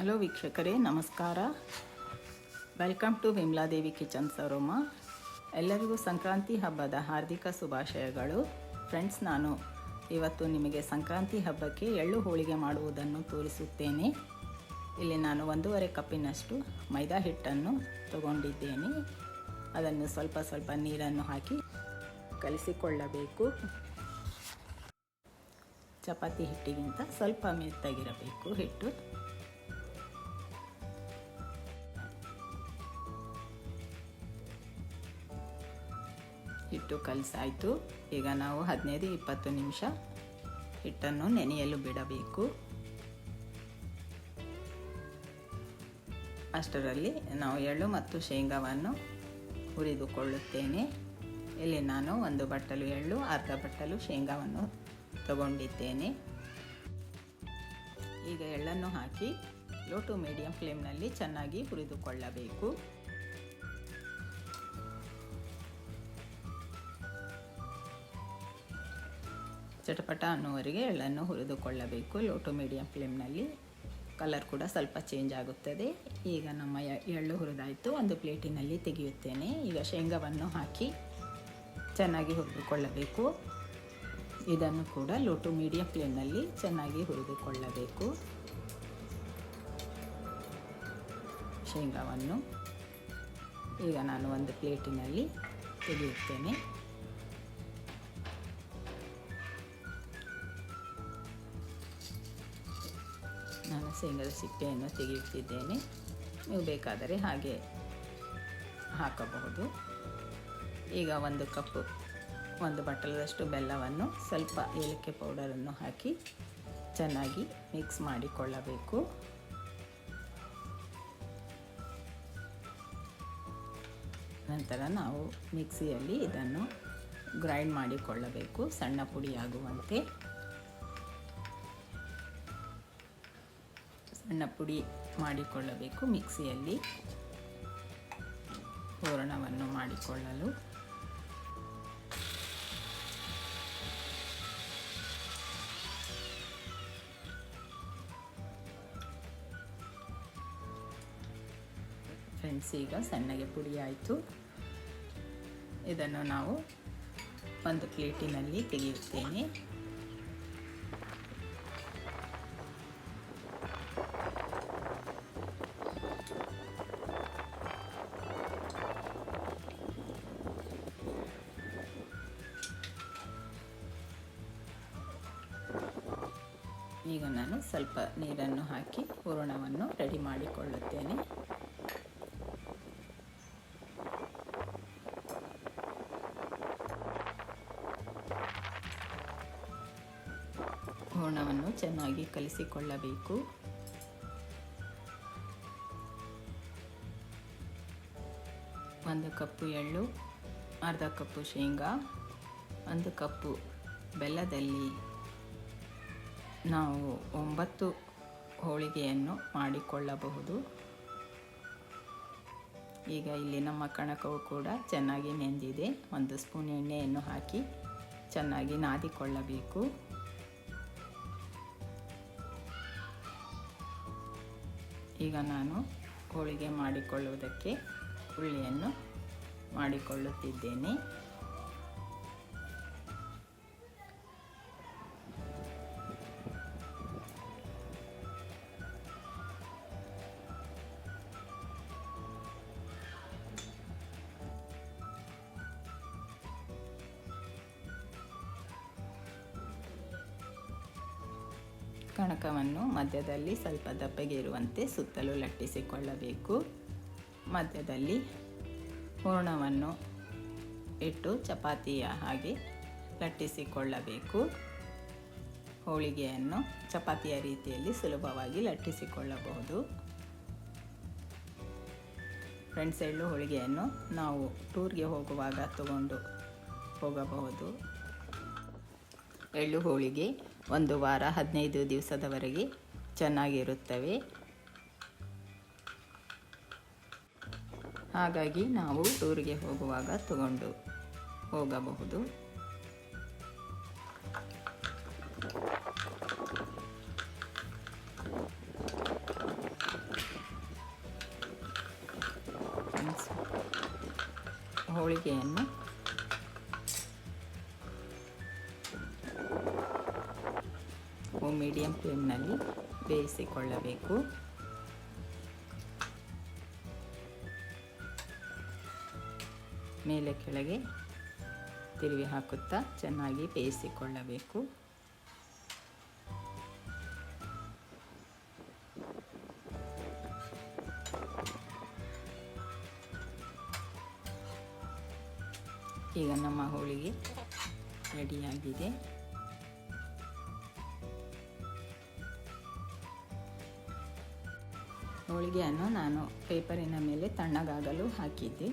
Hello ವೀಕ್ಷಕರೇ, ನಮಸ್ಕಾರ. Welcome to Vimaladevi kitchens aroma. ಎಲ್ಲರಿಗೂ ಸಂಕ್ರಾಂತಿ ಹಬ್ಬದ ಹಾರ್ದಿಕ ಶುಭಾಶಯಗಳು. ಫ್ರೆಂಡ್ಸ್, ನಾನು ಇವತ್ತು ನಿಮಗೆ ಸಂಕ್ರಾಂತಿ ಹಬ್ಬಕ್ಕೆ ಎಳ್ಳು ಹೋಳಿಗೆ ಮಾಡುವುದನ್ನು ತೋರಿಸುತ್ತೇನೆ. ಇಲ್ಲಿ ನಾನು 1.5 ಕಪ್ಪಿನಷ್ಟು ಮೈದಾ ಹಿಟ್ಟನ್ನು ತಗೊಂಡಿದ್ದೇನೆ. ಅದನ್ನು ಸ್ವಲ್ಪ ನೀರನ್ನು ಹಾಕಿ ಕಲಿಸಿಕೊಳ್ಳಬೇಕು. ಚಪಾತಿ ಹಿಟ್ಟಿಗಿಂತ ಸ್ವಲ್ಪ ಮೆತ್ತಗಿರಬೇಕು ಹಿಟ್ಟು. ಹಿಟ್ಟು ಕಲಸಾಯಿತು. ಈಗ ನಾವು 15-20 ನಿಮಿಷ ಹಿಟ್ಟನ್ನು ನೆನೆಯಲು ಬಿಡಬೇಕು. ಅಷ್ಟರಲ್ಲಿ ನಾವು ಎಳ್ಳು ಮತ್ತು ಶೇಂಗಾವನ್ನು ಹುರಿದುಕೊಳ್ಳುತ್ತೇನೆ. ಇಲ್ಲಿ ನಾನು 1 ಬಟ್ಟಲು ಎಳ್ಳು, ಅರ್ಧ ಬಟ್ಟಲು ಶೇಂಗಾವನ್ನು ತಗೊಂಡಿದ್ದೇನೆ. ಈಗ ಎಳ್ಳನ್ನು ಹಾಕಿ ಲೋ ಟು ಮೀಡಿಯಂ ಫ್ಲೇಮ್ನಲ್ಲಿ ಚೆನ್ನಾಗಿ ಹುರಿದುಕೊಳ್ಳಬೇಕು. ಚಟಪಟ ಅನ್ನುವರೆಗೆ ಎಳ್ಳನ್ನು ಹುರಿದುಕೊಳ್ಳಬೇಕು ಲೋ ಟು ಮೀಡಿಯಂ ಫ್ಲೇಮ್ನಲ್ಲಿ. ಕಲರ್ ಕೂಡ ಸ್ವಲ್ಪ ಚೇಂಜ್ ಆಗುತ್ತದೆ. ಈಗ ನಮ್ಮ ಎಳ್ಳು ಹುರಿದಾಯಿತು. ಒಂದು ಪ್ಲೇಟಿನಲ್ಲಿ ತೆಗೆಯುತ್ತೇನೆ. ಈಗ ಶೇಂಗಾವನ್ನು ಹಾಕಿ ಚೆನ್ನಾಗಿ ಹುರಿದುಕೊಳ್ಳಬೇಕು. ಇದನ್ನು ಕೂಡ ಲೋ ಟು ಮೀಡಿಯಂ ಫ್ಲೇಮ್ನಲ್ಲಿ ಚೆನ್ನಾಗಿ ಹುರಿದುಕೊಳ್ಳಬೇಕು. ಶೇಂಗಾವನ್ನು ಈಗ ನಾನು ಒಂದು ಪ್ಲೇಟಿನಲ್ಲಿ ತೆಗೆಯುತ್ತೇನೆ. ನಾನು ಶೇಂಗಾದ ಸಿಪ್ಪೆಯನ್ನು ತೆಗೆಯುತ್ತಿದ್ದೇನೆ. ನೀವು ಬೇಕಾದರೆ ಹಾಗೆ ಹಾಕಬಹುದು. ಈಗ 1 ಕಪ್ಪು 1 ಬಟ್ಟಲದಷ್ಟು ಬೆಲ್ಲವನ್ನು ಸ್ವಲ್ಪ ಏಲಕ್ಕಿ ಪೌಡರನ್ನು ಹಾಕಿ ಚೆನ್ನಾಗಿ ಮಿಕ್ಸ್ ಮಾಡಿಕೊಳ್ಳಬೇಕು. ನಂತರ ನಾವು ಮಿಕ್ಸಿಯಲ್ಲಿ ಇದನ್ನು ಗ್ರೈಂಡ್ ಮಾಡಿಕೊಳ್ಳಬೇಕು, ಸಣ್ಣ ಪುಡಿಯಾಗುವಂತೆ. ಸಣ್ಣ ಪುಡಿ ಮಾಡಿಕೊಳ್ಳಬೇಕು ಮಿಕ್ಸಿಯಲ್ಲಿ ಹೂರಣವನ್ನು ಮಾಡಿಕೊಳ್ಳಲು. ಫ್ರೆಂಡ್ಸ್, ಈಗ ಸಣ್ಣಗೆ ಪುಡಿ ಆಯಿತು. ಇದನ್ನು ನಾವು ಒಂದು ಪ್ಲೇಟಿನಲ್ಲಿ ತೆಗೆಯುತ್ತೇನೆ. ಈಗ ನಾನು ಸ್ವಲ್ಪ ನೀರನ್ನು ಹಾಕಿ ಹೂರಣವನ್ನು ರೆಡಿ ಮಾಡಿಕೊಳ್ಳುತ್ತೇನೆ. ಹೂರಣವನ್ನು ಚೆನ್ನಾಗಿ ಕಲಿಸಿಕೊಳ್ಳಬೇಕು. ಒಂದು ಕಪ್ಪು ಎಳ್ಳು, ಅರ್ಧ ಕಪ್ಪು ಶೇಂಗಾ, 1 ಕಪ್ಪು ಬೆಲ್ಲದಲ್ಲಿ ನಾವು 9 ಹೋಳಿಗೆಯನ್ನು ಮಾಡಿಕೊಳ್ಳಬಹುದು. ಈಗ ಇಲ್ಲಿ ನಮ್ಮ ಕಣಕವು ಕೂಡ ಚೆನ್ನಾಗಿ ನೆಂದಿದೆ. 1 ಸ್ಪೂನ್ ಎಣ್ಣೆಯನ್ನು ಹಾಕಿ ಚೆನ್ನಾಗಿ ನಾದಿಕೊಳ್ಳಬೇಕು. ಈಗ ನಾನು ಹೋಳಿಗೆ ಮಾಡಿಕೊಳ್ಳುವುದಕ್ಕೆ ಹುಳಿಯನ್ನು ಮಾಡಿಕೊಳ್ಳುತ್ತಿದ್ದೇನೆ. ಕಣಕವನ್ನು ಮಧ್ಯದಲ್ಲಿ ಸ್ವಲ್ಪ ದಪ್ಪಗೆ ಇರುವಂತೆ ಸುತ್ತಲೂ ಲಟ್ಟಿಸಿಕೊಳ್ಳಬೇಕು. ಮಧ್ಯದಲ್ಲಿ ಹೂರಣವನ್ನು ಇಟ್ಟು ಚಪಾತಿಯ ಹಾಗೆ ಲಟ್ಟಿಸಿಕೊಳ್ಳಬೇಕು. ಹೋಳಿಗೆಯನ್ನು ಚಪಾತಿಯ ರೀತಿಯಲ್ಲಿ ಸುಲಭವಾಗಿ ಲಟ್ಟಿಸಿಕೊಳ್ಳಬಹುದು. ಫ್ರೆಂಡ್ಸ್, ಎಳ್ಳು ಹೋಳಿಗೆಯನ್ನು ನಾವು ಟೂರ್ಗೆ ಹೋಗುವಾಗ ತಗೊಂಡು ಹೋಗಬಹುದು. ಎಳ್ಳು ಹೋಳಿಗೆ 1 ವಾರ 15 ದಿವಸದವರೆಗೆ ಚೆನ್ನಾಗಿರುತ್ತವೆ. ಹಾಗಾಗಿ ನಾವು ಟೂರಿಗೆ ಹೋಗುವಾಗ ತಗೊಂಡು ಹೋಗಬಹುದು. ಹೋಳಿಗೆಯನ್ನು ಮೀಡಿಯಂ ಫ್ಲೇಮ್ನಲ್ಲಿ ಬೇಯಿಸಿಕೊಳ್ಳಬೇಕು. ಮೇಲೆ ಕೆಳಗೆ ತಿರುವಿ ಹಾಕುತ್ತಾ ಚೆನ್ನಾಗಿ ಬೇಯಿಸಿಕೊಳ್ಳಬೇಕು. ಈಗ ನಮ್ಮ ಹೋಳಿಗೆ ರೆಡಿಯಾಗಿದೆ. ಹೋಳಿಗೆಯನ್ನು ನಾನು ಪೇಪರಿನ ಮೇಲೆ ತಣ್ಣಗಾಗಲು ಹಾಕಿದ್ದೆ.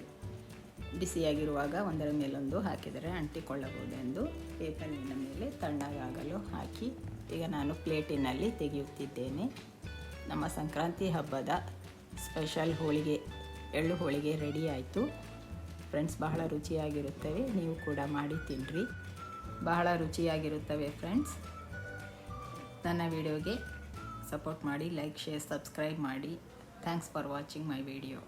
ಬಿಸಿಯಾಗಿರುವಾಗ ಒಂದರ ಮೇಲೊಂದು ಹಾಕಿದರೆ ಅಂಟಿಕೊಳ್ಳಬಹುದೆಂದು ಪೇಪರಿನ ಮೇಲೆ ತಣ್ಣಗಾಗಲು ಹಾಕಿ ಈಗ ನಾನು ಪ್ಲೇಟಿನಲ್ಲಿ ತೆಗೆಯುತ್ತಿದ್ದೇನೆ. ನಮ್ಮ ಸಂಕ್ರಾಂತಿ ಹಬ್ಬದ ಸ್ಪೆಷಲ್ ಹೋಳಿಗೆ, ಎಳ್ಳು ಹೋಳಿಗೆ ರೆಡಿ ಆಯಿತು ಫ್ರೆಂಡ್ಸ್. ಬಹಳ ರುಚಿಯಾಗಿರುತ್ತವೆ, ನೀವು ಕೂಡ ಮಾಡಿ ತಿನ್ನಿರಿ. ಬಹಳ ರುಚಿಯಾಗಿರುತ್ತವೆ ಫ್ರೆಂಡ್ಸ್. ನನ್ನ ವಿಡಿಯೋಗೆ ಸಪೋರ್ಟ್ ಮಾಡಿ, ಲೈಕ್, ಶೇರ್, ಸಬ್ಸ್ಕ್ರೈಬ್ ಮಾಡಿ. Thanks for watching my video.